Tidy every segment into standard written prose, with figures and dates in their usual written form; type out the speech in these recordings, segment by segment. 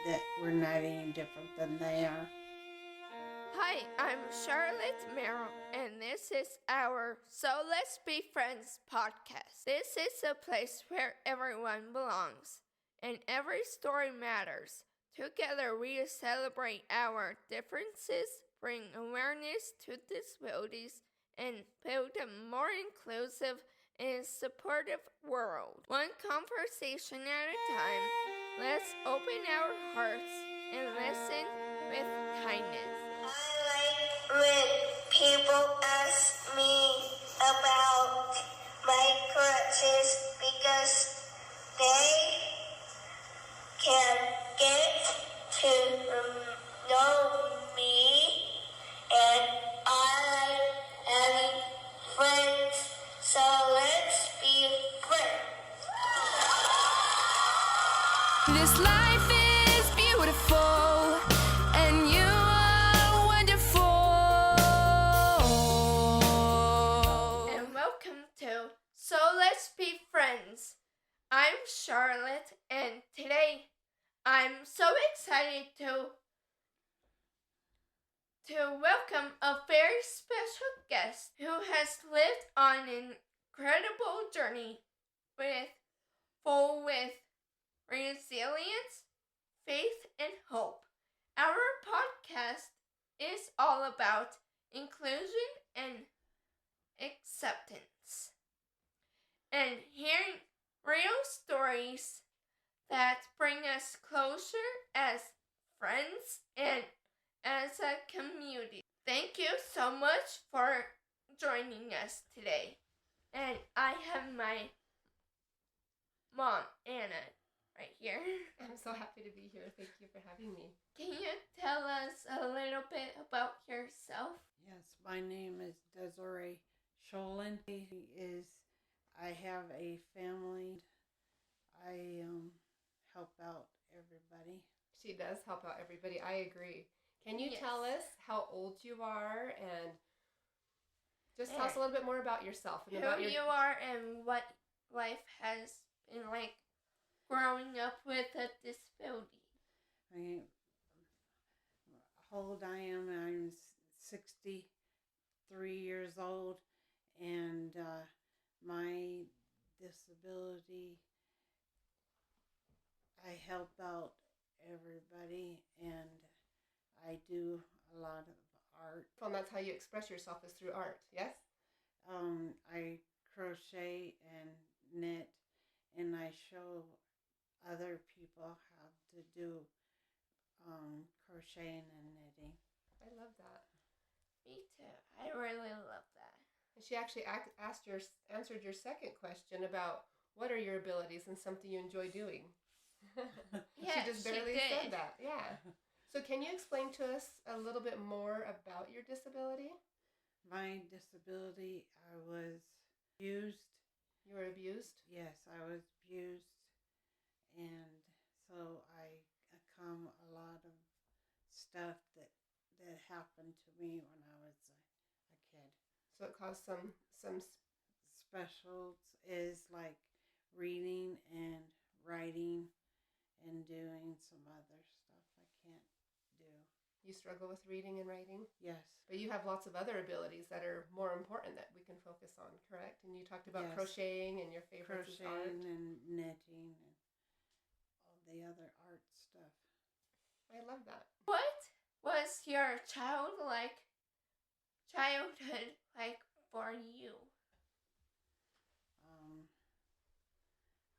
that we're not any different than they are. Hi, I'm Charlotte Merrill, and this is our So Let's Be Friends podcast. This is a place where everyone belongs and every story matters. Together, we celebrate our differences, bring awareness to disabilities, and build a more inclusive and supportive world. One conversation at a time, let's open our hearts and listen with kindness. I like when people ask me about my crutches because they can get to know me, and I like having friends, so let's be friends. This life is beautiful, and you are wonderful. And welcome to So Let's Be Friends. I'm Charlotte, and today I'm so excited to welcome a very special guest who has lived on an incredible journey full with resilience, faith, and hope. Our podcast is all about inclusion and acceptance, and hearing real stories that bring us closer as friends and as a community. Thank you so much for joining us today. And I have my mom, Anna, right here. I'm so happy to be here. Thank you for having me. Can you tell us a little bit about yourself? Yes, my name is Desiree Scholin. I have a family. I help out everybody. She does help out everybody. I agree. Can you Yes. tell us how old you are and just tell us a little bit more about yourself and about Who you are and what life has been like growing up with a disability. How old I am? I'm 63 years old, and my disability, I help out everybody, and I do a lot of art. And that's how you express yourself is through art, yes? I crochet and knit, and I show other people how to do crocheting and knitting. I love that. Me too. I really love that. And she actually answered your second question about what are your abilities and something you enjoy doing. Yeah, she just she barely did. said that. Yeah. So can you explain to us a little bit more about your disability? My disability, I was abused. You were abused? Yes, I was abused, and so I come a lot of stuff that happened to me when I was a kid. So it caused some Specials is like reading and writing and doing some other stuff I can't do. You struggle with reading and writing? Yes. But you have lots of other abilities that are more important that we can focus on, correct? And you talked about Yes. crocheting and your favorites is art. Crocheting and knitting and all the other art stuff. I love that. What was your childhood like for you?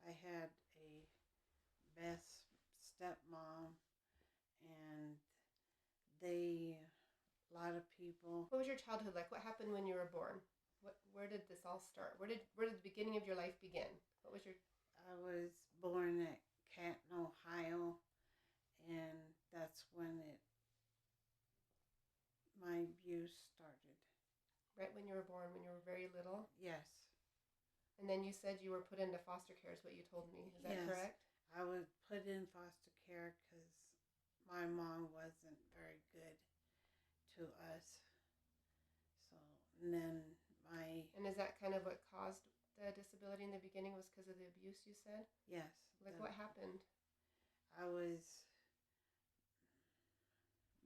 I had a best stepmom, and a lot of people. What was your childhood like? What happened when you were born? Where did this all start? Where did the beginning of your life begin? What was your... I was born at Canton, Ohio, and that's when my abuse started. Right when you were born, when you were very little? Yes. And then you said you were put into foster care is what you told me. Is that Yes. correct? I was put in foster care because my mom wasn't very good to us. So, and then And is that kind of what caused the disability in the beginning was because of the abuse you said? yes. Like what happened? I was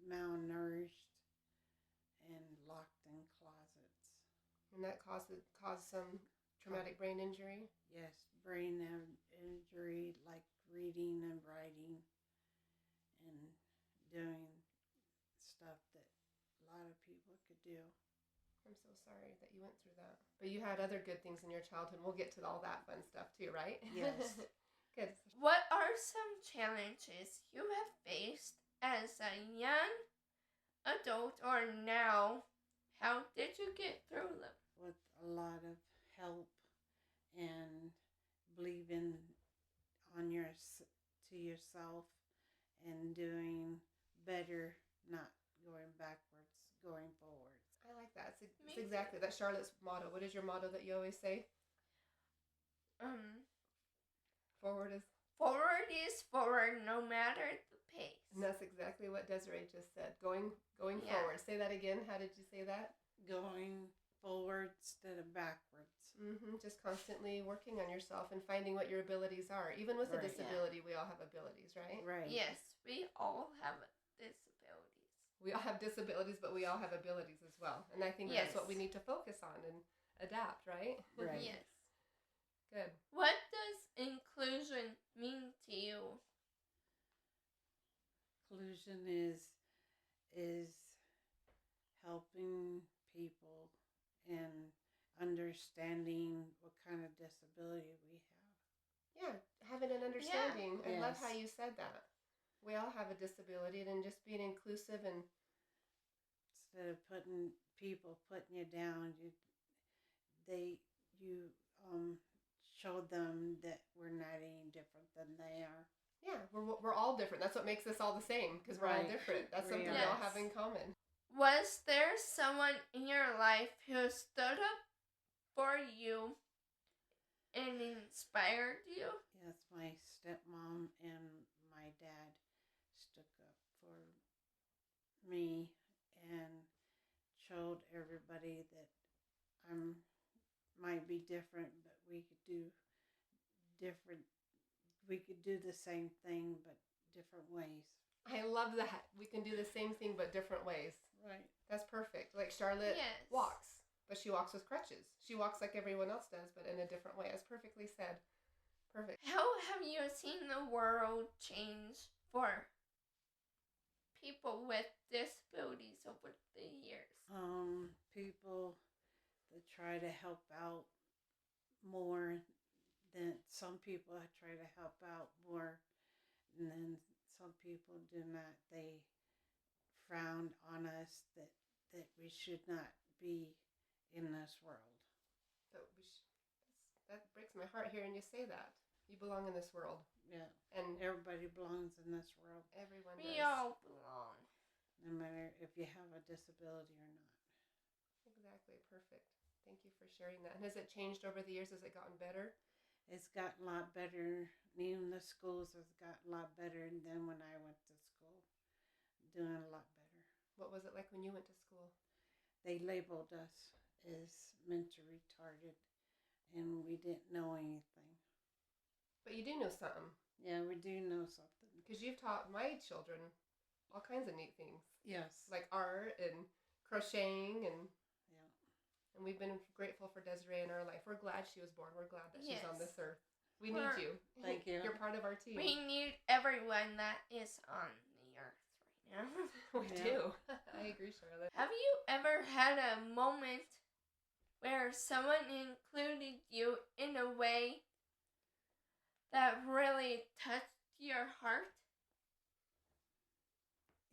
malnourished and locked in closets. And that caused some traumatic brain injury. Yes, brain injury, like reading and writing and doing stuff that a lot of people could do. I'm so sorry that you went through that. But you had other good things in your childhood. We'll get to all that fun stuff too, right? Yes. Good. What are some challenges you have faced as a young adult or now? How did you get through them? With a lot of help and believing on to yourself and doing better, not going backwards, going forwards. I like that. It's exactly that's Charlotte's motto. What is your motto that you always say? Forward is forward no matter the pace. And that's exactly what Desiree just said. Going forward. Say that again. How did you say that? Going forward instead of backwards. Just constantly working on yourself and finding what your abilities are. Even with a disability, we all have abilities, right? Right. Yes, we all have disabilities. We all have disabilities, but we all have abilities as well. And I think that's what we need to focus on and adapt, right? Right. Yes. Good. What does inclusion mean to you? Inclusion is helping people and understanding what kind of disability we have. Yeah, having an understanding. Yeah. I love how Yes. you said that. We all have a disability, and just being inclusive and Instead of putting you down, you show them that we're not any different than they are. yeah, we're all different. That's what makes us all the same because we're all Right. different. That's We something are. we all Yes. have in common. Was there someone in your life who stood up for you and inspired you? Yes, my stepmom and my dad stuck up for me and showed everybody that might be different, but we could do the same thing but different ways. I love that. We can do the same thing but different ways. Right. That's perfect. Like Charlotte Yes. walks, but she walks with crutches. She walks like everyone else does, but in a different way. That's perfectly said. Perfect. How have you seen the world change for people with disabilities over the years? People that try to help out more than some people try to help out more, and then some people do not. They frown on us that we should not be in this world. But that breaks my heart hearing you say that. You belong in this world. Yeah, And everybody belongs in this world, everyone We does. all belong. no matter if you have a disability or not. Exactly. Perfect. Thank you for sharing that. And has it changed over the years? Has it gotten better? It's gotten a lot better. Even the schools has gotten a lot better than when I went to school. Doing a lot better. What was it like when you went to school? They labeled us as mentally retarded, and we didn't know anything. But you do know something. Yeah, we do know something. Because you've taught my children all kinds of neat things. Yes. Like art and crocheting and Yeah. we've been grateful for Desiree in our life. We're glad she was born. We're glad that she's on Yes. this earth. We We're- need you. Thank you. You're part of our team. We need everyone that is on the earth right now. We Yeah. do. I agree, Charlotte. Have you ever had a moment where someone included you in a way that really touched your heart?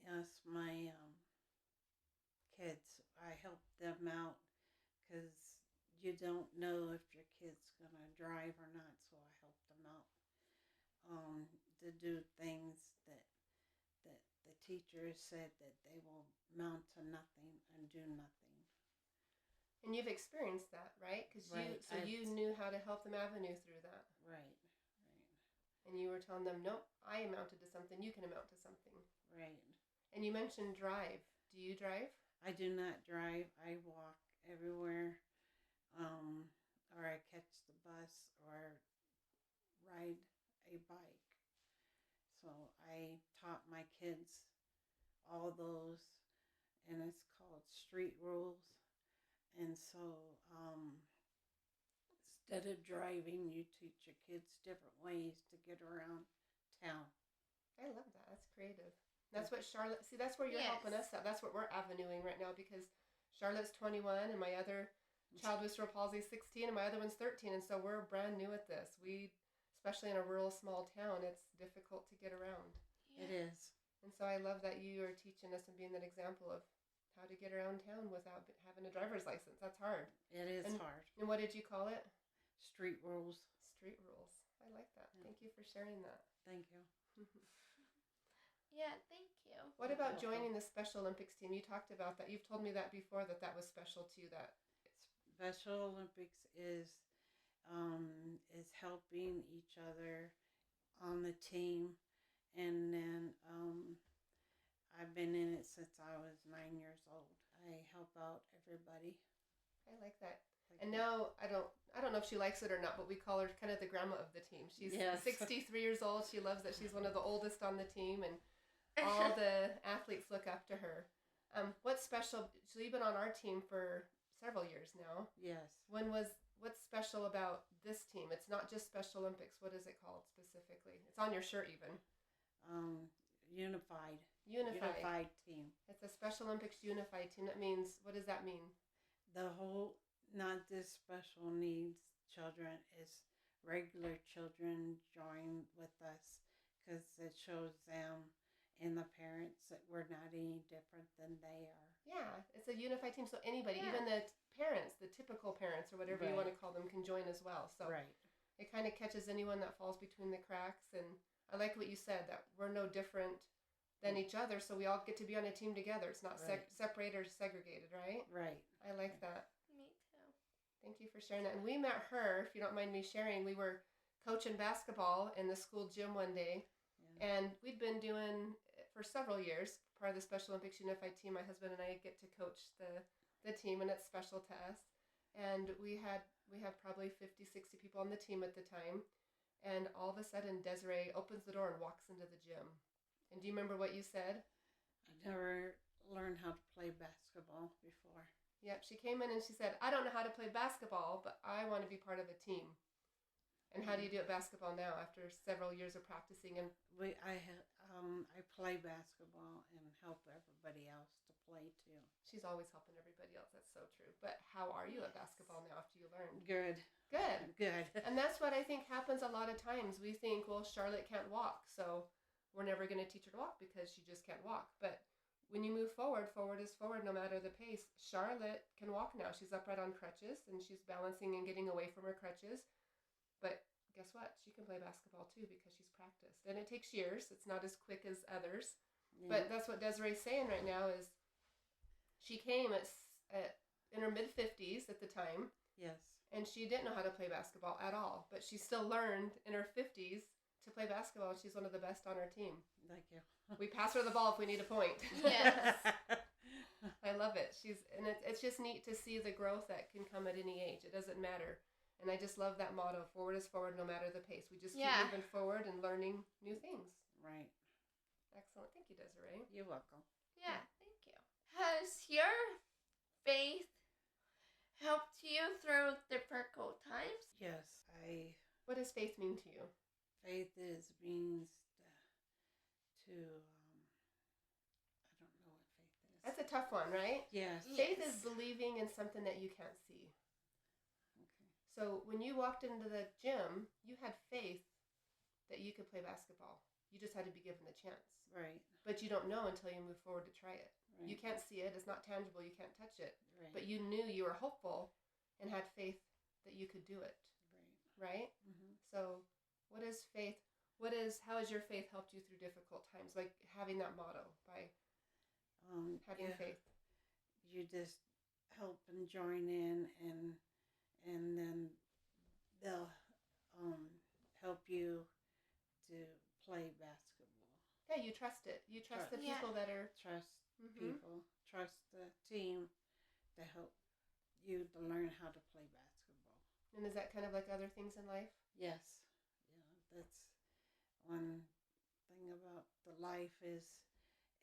Yes, my kids, I help them out because you don't know if your kid's going to drive or not, so I help them out to do things that the teacher said that they will amount to nothing and do nothing. And you've experienced that, right? Because Right. you knew how to help them avenue through that. Right. And you were telling them, nope, I amounted to something. You can amount to something. Right. And you mentioned drive. Do you drive? I do not drive. I walk everywhere, or I catch the bus or ride a bike. So I taught my kids all those, and it's called Street Rules. And so, instead of driving, you teach your kids different ways to get around town. I love that. That's creative. That's what Charlotte, see, that's where you're helping us out. That's what we're avenuing right now, because Charlotte's 21 and my other child with cerebral palsy is 16 and my other one's 13. And so we're brand new at this. Especially in a rural small town, it's difficult to get around. It is. And so I love that you are teaching us and being that example of how to get around town without having a driver's license. That's hard. It is hard. And what did you call it? Street Rules. Street Rules. I like that. Yeah. Thank you for sharing that. Thank you. Yeah, thank you. What about joining the Special Olympics team? You talked about that. You've told me that before, that was special to you. That Special Olympics is helping each other on the team, and then I've been in it since I was 9 years old. I help out everybody. I like that. And now I don't know if she likes it or not, but we call her kind of the grandma of the team. She's 63 years old. She loves that she's one of the oldest on the team, and all the athletes look up to her. What's special? So you've been on our team for several years now. Yes. What's special about this team? It's not just Special Olympics. What is it called specifically? It's on your shirt even. Unified team. It's a Special Olympics unified team. That means, what does that mean? The whole, not just special needs children, is regular children join with us, because it shows them and the parents that we're not any different than they are. Yeah, it's a unified team, so anybody, even the parents, the typical parents or whatever you want to call them, can join as well. So it kind of catches anyone that falls between the cracks. And I like what you said, that we're no different than each other, so we all get to be on a team together. It's not separated or segregated, right? Right. I like that. Me too. Thank you for sharing that. And we met her, if you don't mind me sharing, we were coaching basketball in the school gym one day, and we'd been doing for several years, part of the Special Olympics Unified team. My husband and I get to coach the team, and it's special to us. And we have probably 50, 60 people on the team at the time. And all of a sudden, Desiree opens the door and walks into the gym. And do you remember what you said? I never learned how to play basketball before. Yep, she came in and she said, I don't know how to play basketball, but I want to be part of a team. And how do you do at basketball now after several years of practicing? And I play basketball and help everybody else to play too. She's always helping everybody else. That's so true. But how are you at basketball now after you learned? Good. Good. And that's what I think happens a lot of times. We think, well, Charlotte can't walk, so we're never going to teach her to walk because she just can't walk. But when you move forward, forward is forward no matter the pace. Charlotte can walk now. She's upright on crutches, and she's balancing and getting away from her crutches. But guess what? She can play basketball too because she's practiced. And it takes years. It's not as quick as others. Yeah. But that's what Desiree's saying right now is she came in her mid-50s at the time. Yes. And she didn't know how to play basketball at all. But she still learned in her 50s to play basketball. And she's one of the best on our team. Thank you. We pass her the ball if we need a point. Yes. I love it. It's just neat to see the growth that can come at any age. It doesn't matter. And I just love that motto, forward is forward no matter the pace. We just keep moving forward and learning new things. Right. Excellent. Thank you, Desiree. You're welcome. Yeah, thank you. Has your faith helped you through difficult times? Yes. What does faith mean to you? Faith means to, I don't know what faith is. That's a tough one, right? Yes. Faith is believing in something that you can't see. Okay. So when you walked into the gym, you had faith that you could play basketball. You just had to be given the chance. Right. But you don't know until you move forward to try it. Right. You can't see it. It's not tangible. You can't touch it. Right. But you knew, you were hopeful and had faith that you could do it. Right. Right? Mm-hmm. So what is faith? How has your faith helped you through difficult times? Like having that motto by having faith. You just help and join in, and then they'll help you to play basketball. Yeah, you trust it. You trust the people that are... Trust people. Trust the team to help you to learn how to play basketball. And is that kind of like other things in life? Yes. Yeah, that's one thing about the life is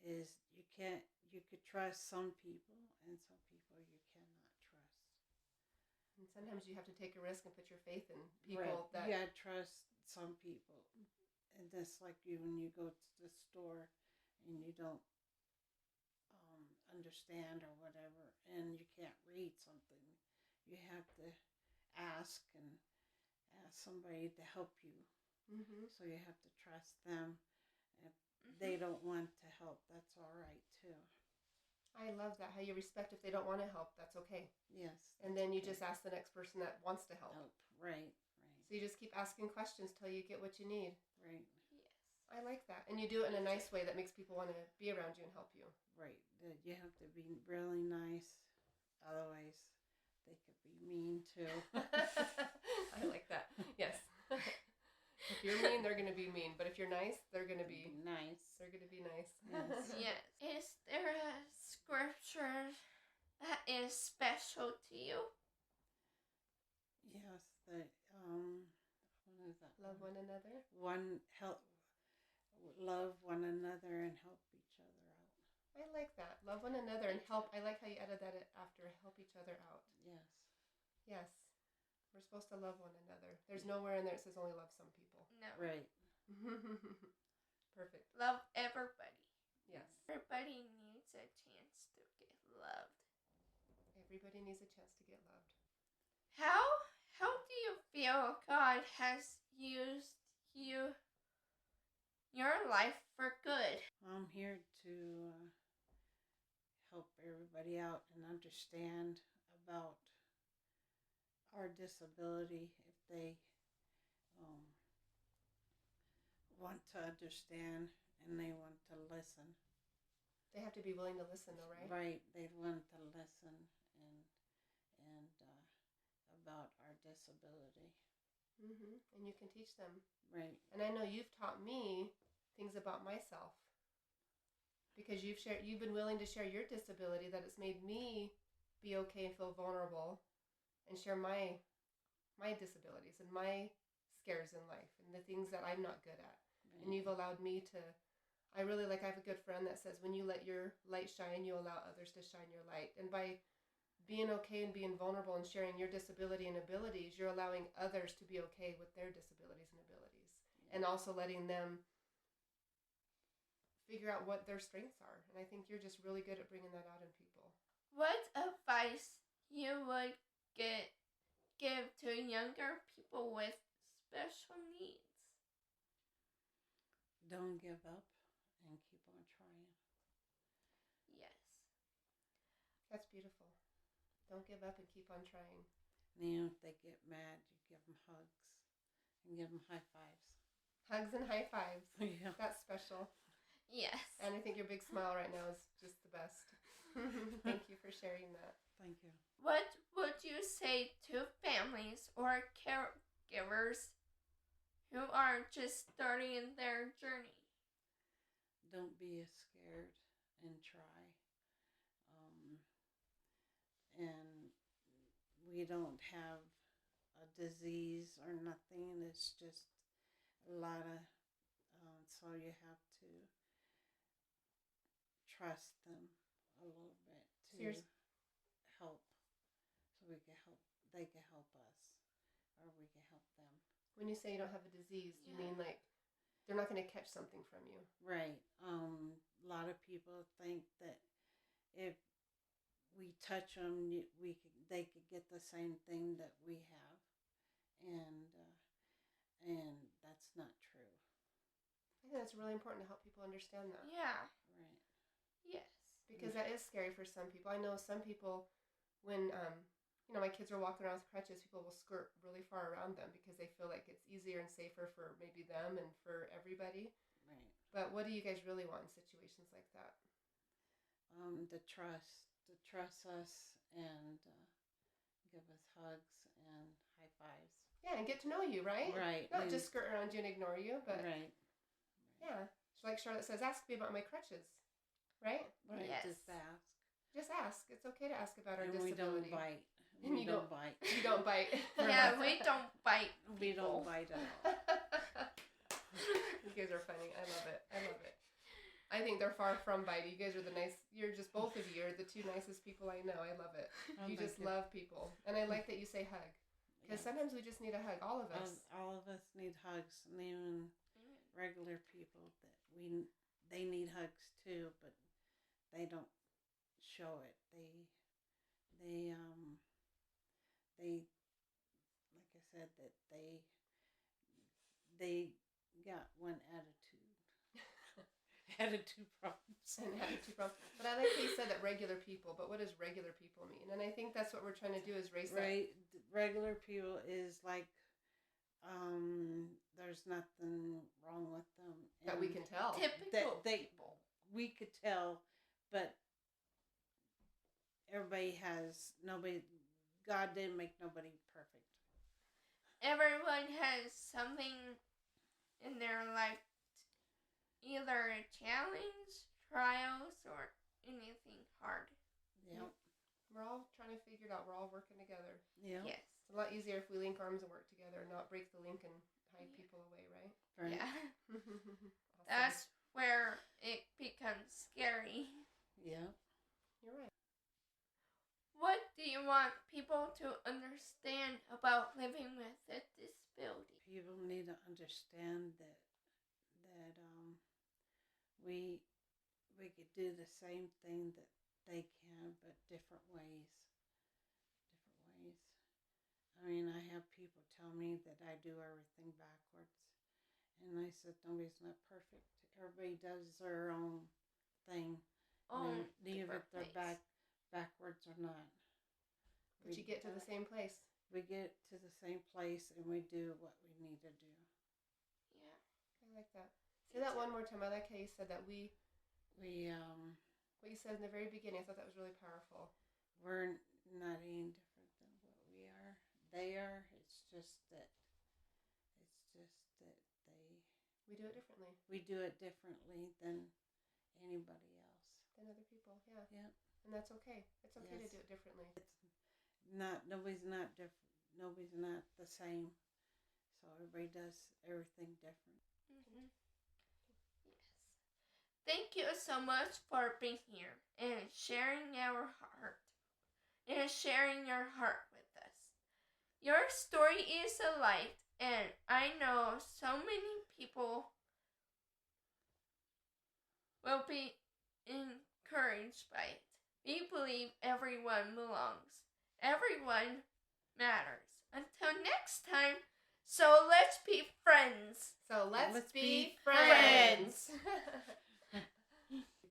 is you could trust some people and some people you cannot trust. And sometimes you have to take a risk and put your faith in people Right. that. You gotta trust some people. And that's like when you go to the store and you don't understand or whatever, and you can't read something. You have to ask and ask somebody to help you. Mm-hmm. So you have to trust them. If they don't want to help, that's all right too. I love that, how you respect if they don't want to help, that's okay. Yes. And then you just ask the next person that wants to help. Right. So you just keep asking questions till you get what you need. Right. Yes. I like that. And you do it in a nice way that makes people want to be around you and help you. Right. You have to be really nice. Otherwise, they could be mean too. I like that. Yes. If you're mean, they're going to be mean. But if you're nice, they're going to be nice. They're going to be nice. Yes. Yes. Is there a scripture that is special to you? Yes. What is that? Love one another. Love one another and help each other out. I like that. Love one another and help. I like how you added that after. Help each other out. Yes. Yes. We're supposed to love one another. There's nowhere in there that says only love some people. No. Right. Perfect. Love everybody. Yes. Everybody needs a chance to get loved. Everybody needs a chance to get loved. How do you feel God has used your life for good? I'm here to help everybody out and understand about our disability if they want to understand and they want to listen. They have to be willing to listen, though, right? Right. They want to listen and about our disability. Mm-hmm. And you can teach them. Right. And I know you've taught me things about myself because you've been willing to share your disability, that it's made me be okay and feel vulnerable and share my disabilities and my scares in life and the things that I'm not good at. Right. And you've allowed me to, I have a good friend that says, when you let your light shine, you allow others to shine your light. And by being okay and being vulnerable and sharing your disability and abilities, you're allowing others to be okay with their disabilities and abilities. Yeah. And also letting them figure out what their strengths are. And I think you're just really good at bringing that out in people. What advice you would give to younger people with special needs? Don't give up and keep on trying. Yes. That's beautiful. Don't give up and keep on trying. And if they get mad, you give them hugs and give them high fives. Hugs and high fives. Yeah. That's special. Yes. And I think your big smile right now is just the best. Thank you for sharing that. Thank you. What would you say to families or caregivers who are just starting their journey? Don't be scared and try. And we don't have a disease or nothing. It's just a lot of, so you have to trust them a little bit to help. So we can help, they can help us, or we can help them. When you say you don't have a disease, you mean like they're not going to catch something from you? Right. A lot of people think that if we touch them, they could get the same thing that we have, and that's not true. I think that's really important to help people understand that. Yeah. Right. Yes. Because that is scary for some people. I know some people, when my kids are walking around with crutches, people will skirt really far around them because they feel like it's easier and safer for maybe them and for everybody. Right. But what do you guys really want in situations like that? To trust us and give us hugs and high fives. Yeah, and get to know you, right? Right. Not just skirt around you and ignore you, but right. Yeah. Like Charlotte says, ask me about my crutches, right? Right. Yes. Just ask. Just ask. It's okay to ask about our And disability. we don't bite. And we don't bite. You don't bite. Yeah, we don't bite. We don't bite at all. You guys are funny. I love it. I think they're far from bitey. You guys are you're just both of you are the two nicest people I know. I love it. Oh, You thank just love people. And I like that you say hug. Because Yeah. sometimes we just need a hug, all of us. All of us need hugs, and even regular people they need hugs too, but they don't show it. They like I said that they got one attitude problems. And attitude problems. But I like how you said that regular people, but what does regular people mean? And I think that's what we're trying to do is raise that. Regular people is like there's nothing wrong with them That we can tell. Typical people. We could tell, but God didn't make nobody perfect. Everyone has something in their life, either a challenge, trials, or anything hard. Yeah. We're all trying to figure it out. We're all working together. Yeah. Yes. It's a lot easier if we link arms and work together, not break the link and hide people away, right? Right. Yeah. Awesome. That's where it becomes scary. Yeah. You're right. What do you want people to understand about living with a disability? People need to understand that we could do the same thing that they can, but different ways. I mean, I have people tell me that I do everything backwards, and I said nobody's not perfect. Everybody does their own thing. Even if they're backwards or not. But you get to the same place. We get to the same place and we do what we need to do. Yeah. I like that. Say that one more time. I like how you said that what you said in the very beginning, I thought that was really powerful. We're not any different than what we are. They are. It's just that We do it differently. we do it differently than anybody else. Than other people, yeah. Yeah. And that's okay. It's okay to Yes. do it differently. Nobody's not different. Nobody's not the same. So everybody does everything different. Mm-hmm. Yes. Thank you so much for being here and sharing your heart with us. Your story is a light, and I know so many people will be encouraged by it. We believe everyone belongs. Everyone matters. Until next time, so let's be friends. So let's Let's be be friends.